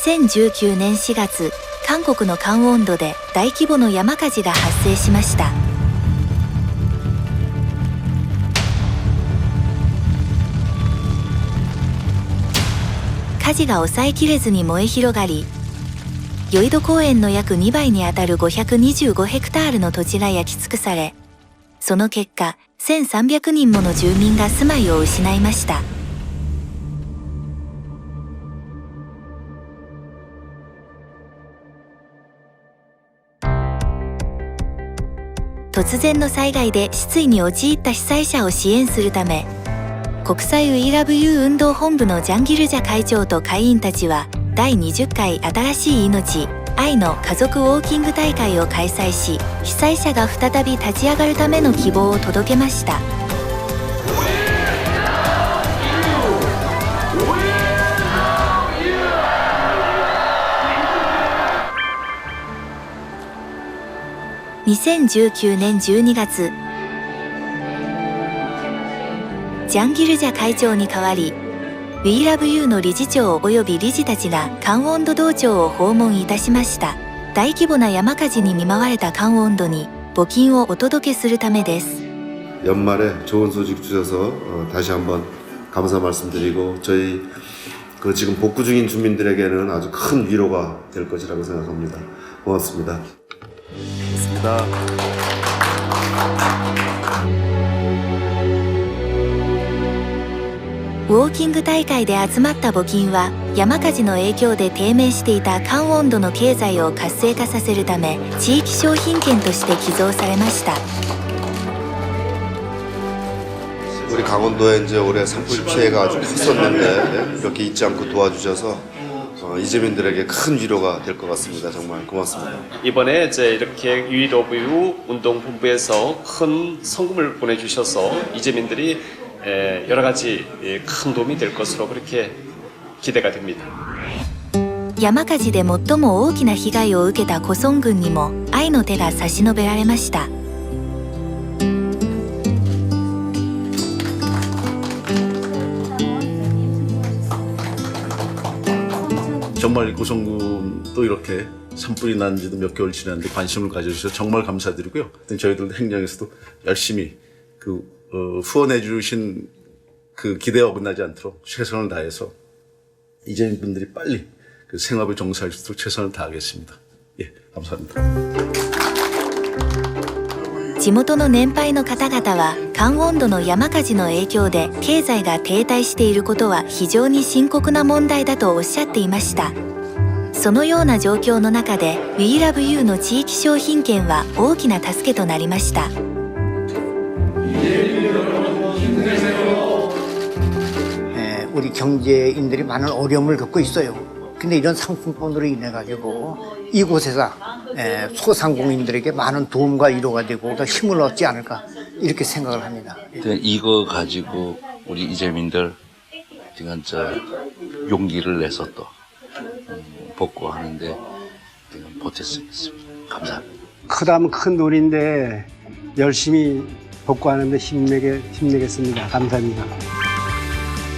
2019年4月、韓国のカンウォンドで大規模の山火事が発生しました。火事が抑えきれずに燃え広がり、ヨイド公園の約2倍にあたる525ヘクタールの土地が焼き尽くされ、その結果、1300人もの住民が住まいを失いました。突然の災害で失意に陥った被災者を支援するため、国際 We Love You 運動本部のジャンギルジャ会長と会員たちは、第20回新しい命、愛の家族ウォーキング大会を開催し、被災者が再び立ち上がるための希望を届けました。2019年12月、ジャンギルジャ会長に代わり、We Love You の理事長及び理事たちがカンウォンド道庁を訪問いたしました。大規模な山火事に見舞われたカンウォンドに募金をお届けするためです。연말에좋은소식주셔서다시한번감사말씀드리고저희 지금 복구 중인 주민들에게는 아주 큰 위로가 될 것이라고 생각합니다. 고맙습니다. 고맙습니다. ウォーキング大会で集まった募金は、山火事の影響で低迷していたカンウォンドの経済を活性化させるため、地域商品券として寄贈されました。우리 강원도에 이제 올해 산불 피해가 아주 컸었는데 이렇게 잊지 않고 도와주셔서 이재민들에게 큰 위로가 될 것 같습니다. 정말 고맙습니다. 이번에 이제 이렇게 We Love You 운동본부에서 큰 성금을 보내주셔서 이재민들이 여러 가지 큰 도움이 될 것으로 그렇게 기대가 됩니다. 山火事で最も大きな被害を受けたコソン郡にも愛の手が差し伸べられました。정말 고성군도 이렇게 산불이 난 지도 몇 개월 지났는데 관심을 가져주셔서 정말 감사드리고요. 저희들 행정에서도 열심히 후원해 주신 그 기대에 어긋나지 않도록 최선을 다해서 이재민 분들이 빨리 그 생업에 종사할 수 있도록 최선을 다하겠습니다. 예, 감사합니다. 地元の年配の方々は、カンウォンドの山火事の影響で経済が停滞していることは非常に深刻な問題だとおっしゃっていました。そのような状況の中で We Love You の地域商品券は大きな助けとなりました。우리 경제인들이 많은 어려움을 겪고 있어요. 근데 이런 상품권으로 인해 가지고 이곳에서 소상공인들에게 많은 도움과 위로가 되고 더 힘을 얻지 않을까 이렇게 생각을 합니다. 이거 가지고 우리 이재민들 진짜 용기를 내서 또 복구하는데 보탰습니다. 감사합니다. 크다면 큰 돈인데 열심히 복구하는데 힘내겠습니다. 감사합니다.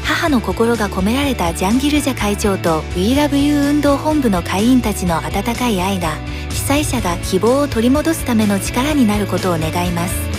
母の心が込められたジャンギルジャ会長と We Love You 運動本部の会員たちの温かい愛が被災者が希望を取り戻すための力になることを願います。